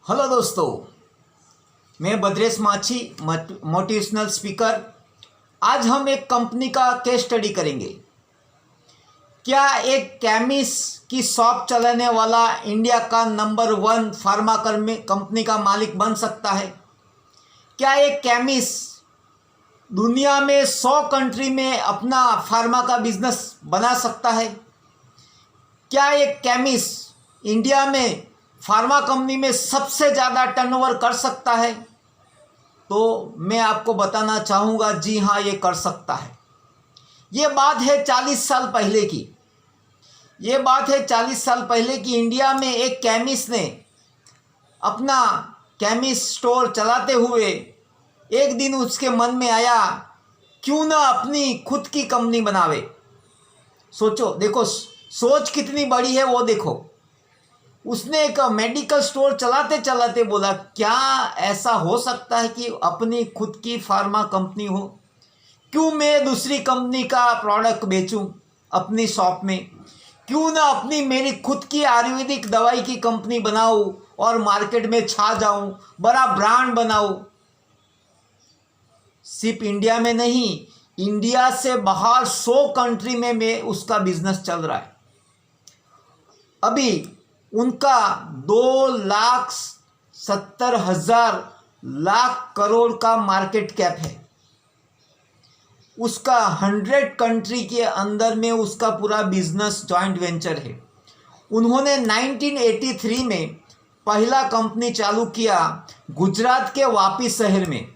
Hello दोस्तों, मैं बद्रेश माछी मोटिवेशनल स्पीकर। आज हम एक कंपनी का केस स्टडी करेंगे। क्या एक केमिस्ट की शॉप चलाने वाला इंडिया का नंबर 1 फार्मा कंपनी का मालिक बन सकता है? क्या एक केमिस्ट दुनिया में 100 कंट्री में अपना फार्मा का बिजनेस बना सकता है? क्या एक केमिस्ट इंडिया में फार्मा कंपनी में सबसे ज़्यादा टर्नओवर कर सकता है? तो मैं आपको बताना चाहूँगा, जी हाँ, ये कर सकता है। ये बात है 40 साल पहले की। ये बात है 40 साल पहले की। इंडिया में एक केमिस्ट ने अपना केमिस्ट स्टोर चलाते हुए एक दिन उसके मन में आया, क्यों ना अपनी खुद की कंपनी बनावे। सोचो, देखो सोच कितनी बड़ी है वो देखो। उसने एक मेडिकल स्टोर चलाते चलाते बोला, क्या ऐसा हो सकता है कि अपनी खुद की फार्मा कंपनी हो? क्यों मैं दूसरी कंपनी का प्रोडक्ट बेचूं अपनी शॉप में? क्यों ना अपनी मेरी खुद की आयुर्वेदिक दवाई की कंपनी बनाऊं और मार्केट में छा जाऊं, बड़ा ब्रांड बनाऊं। सिर्फ इंडिया में नहीं, इंडिया से बाहर 100 कंट्री में उसका बिजनेस चल रहा है। अभी उनका 2,70,000 लाख करोड़ का मार्केट कैप है। उसका 100 कंट्री के अंदर में उसका पूरा बिजनेस जॉइंट वेंचर है। उन्होंने 1983 में पहला कंपनी चालू किया गुजरात के वापी शहर में।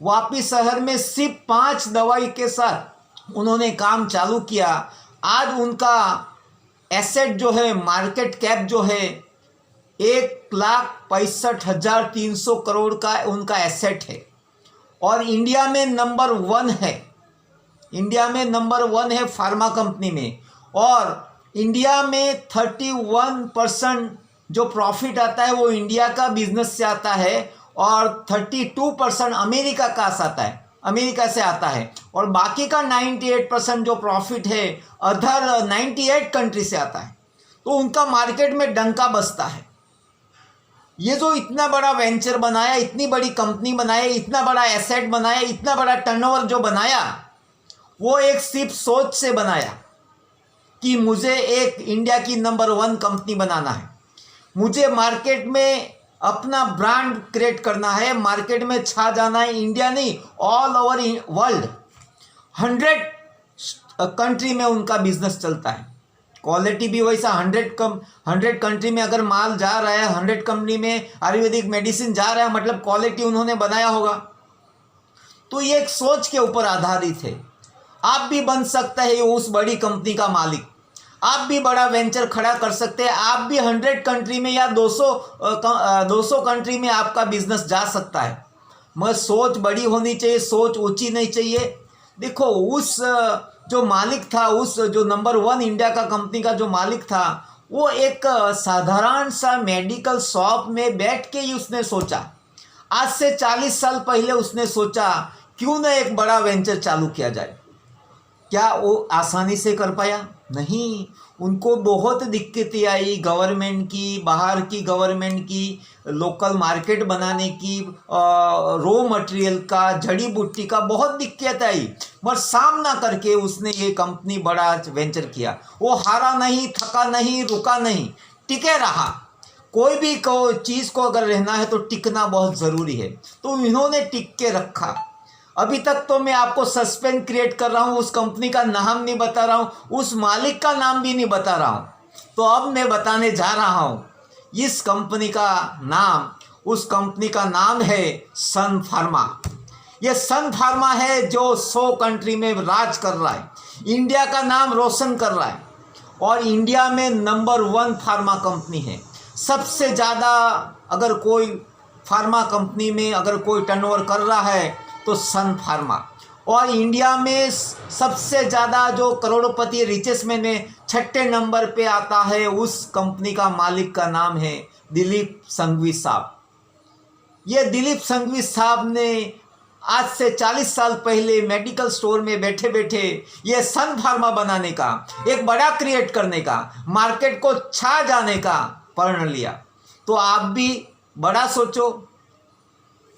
वापी शहर में सिर्फ 5 दवाई के साथ उन्होंने काम चालू किया। आज उनका एसेट जो है, मार्केट कैप जो है, 1,65,300 करोड़ का उनका एसेट है। और इंडिया में नंबर 1 है। इंडिया में नंबर 1 है फार्मा कंपनी में। और इंडिया में 31% जो प्रॉफिट आता है वो इंडिया का बिजनेस से आता है और 32% अमेरिका का आता है, अमेरिका से आता है। और बाकी का 98% जो प्रॉफिट है अदर 98 कंट्री से आता है। तो उनका मार्केट में डंका बजता है। ये जो इतना बड़ा वेंचर बनाया, इतनी बड़ी कंपनी बनाया, इतना बड़ा एसेट बनाया, इतना बड़ा टर्नओवर जो बनाया, वो एक सिर्फ सोच से बनाया कि मुझे एक इंडिया की नंबर 1 कंपनी बनाना है, मुझे मार्केट में अपना ब्रांड क्रिएट करना है, मार्केट में छा जाना है। इंडिया नहीं, ऑल ओवर वर्ल्ड 100 कंट्री में उनका बिजनेस चलता है। क्वालिटी भी वैसा 100 कंट्री में अगर माल जा रहा है, 100 कंपनी में आयुर्वेदिक मेडिसिन जा रहा है, मतलब क्वालिटी उन्होंने बनाया होगा। तो ये एक सोच के ऊपर आधारित है। आप भी बन सकते हैं उस बड़ी कंपनी का मालिक। आप भी बड़ा वेंचर खड़ा कर सकते हैं। आप भी 100 कंट्री में या 200 कंट्री में आपका बिजनेस जा सकता है। मगर सोच बड़ी होनी चाहिए, सोच ऊंची नहीं चाहिए। देखो, उस जो मालिक था, उस जो नंबर 1 इंडिया का कंपनी का जो मालिक था, वो एक साधारण सा मेडिकल शॉप में बैठ के ही उसने सोचा। आज से 40 साल पहले उसने सोचा, क्यों ना एक बड़ा वेंचर चालू किया जाए। क्या वो आसानी से कर पाया? नहीं, उनको बहुत दिक्कतें आई। गवर्नमेंट की, बाहर की गवर्नमेंट की, लोकल मार्केट बनाने की, रॉ मटेरियल का, जड़ी बूटी का बहुत दिक्कत आई। मगर सामना करके उसने ये कंपनी बड़ा वेंचर किया। वो हारा नहीं, थका नहीं, रुका नहीं, टिके रहा। कोई भी चीज़ को अगर रहना है तो टिकना बहुत ज़रूरी है। तो इन्होंने टिक के रखा। अभी तक तो मैं आपको सस्पेंस क्रिएट कर रहा हूँ, उस कंपनी का नाम नहीं बता रहा हूँ, उस मालिक का नाम भी नहीं बता रहा हूँ। तो अब मैं बताने जा रहा हूँ इस कंपनी का नाम। उस कंपनी का नाम है सन फार्मा। ये सन फार्मा है जो 100 कंट्री में राज कर रहा है, इंडिया का नाम रोशन कर रहा है। और इंडिया में नंबर 1 फार्मा कंपनी है। सबसे ज़्यादा अगर कोई फार्मा कंपनी में अगर कोई टर्नओवर कर रहा है तो सन फार्मा। और इंडिया में सबसे ज़्यादा जो करोड़पति रिचेस्ट में 6ठे नंबर पे आता है, उस कंपनी का मालिक का नाम है दिलीप संघवी साहब। ये दिलीप संघवी साहब ने आज से 40 साल पहले मेडिकल स्टोर में बैठे बैठे ये सन फार्मा बनाने का, एक बड़ा क्रिएट करने का, मार्केट को छा जाने का प्रण लिया। तो आप भी बड़ा सोचो,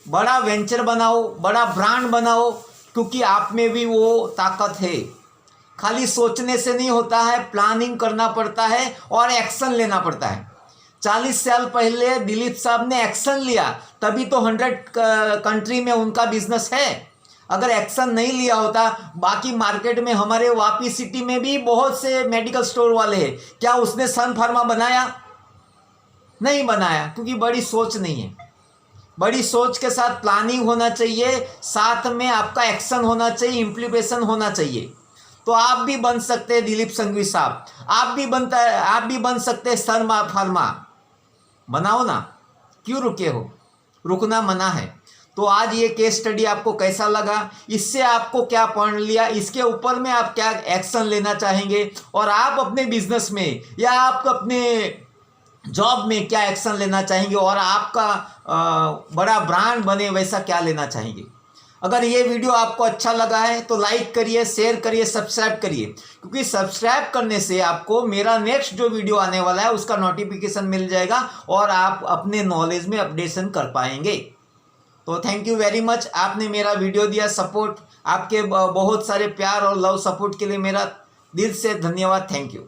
बड़ा वेंचर बनाओ, बड़ा ब्रांड बनाओ, क्योंकि आप में भी वो ताकत है। खाली सोचने से नहीं होता है, प्लानिंग करना पड़ता है और एक्शन लेना पड़ता है। 40 साल पहले दिलीप साहब ने एक्शन लिया, तभी तो 100 कंट्री में उनका बिजनेस है। अगर एक्शन नहीं लिया होता, बाकी मार्केट में हमारे वापी सिटी में भी बहुत से मेडिकल स्टोर वाले हैं, क्या उसने सन फार्मा बनाया? नहीं बनाया, क्योंकि बड़ी सोच नहीं है। बड़ी सोच के साथ प्लानिंग होना चाहिए, साथ में आपका एक्शन होना चाहिए, इम्प्लीमेंटेशन होना चाहिए। तो आप भी बन सकते हैं दिलीप संघवी साहब, आप भी बन सकते हैं सन फार्मा। बनाओ ना, क्यों रुके हो? रुकना मना है। तो आज ये केस स्टडी आपको कैसा लगा, इससे आपको क्या पढ़ लिया, इसके ऊपर में आप क्या एक्शन लेना चाहेंगे, और आप अपने बिजनेस में या आप अपने जॉब में क्या एक्शन लेना चाहेंगे, और आपका बड़ा ब्रांड बने वैसा क्या लेना चाहेंगे। अगर ये वीडियो आपको अच्छा लगा है तो लाइक करिए, शेयर करिए, सब्सक्राइब करिए, क्योंकि सब्सक्राइब करने से आपको मेरा नेक्स्ट जो वीडियो आने वाला है उसका नोटिफिकेशन मिल जाएगा और आप अपने नॉलेज में अपडेशन कर पाएंगे। तो थैंक यू वेरी मच, आपने मेरा वीडियो दिया सपोर्ट, आपके बहुत सारे प्यार और लव सपोर्ट के लिए मेरा दिल से धन्यवाद। Thank you.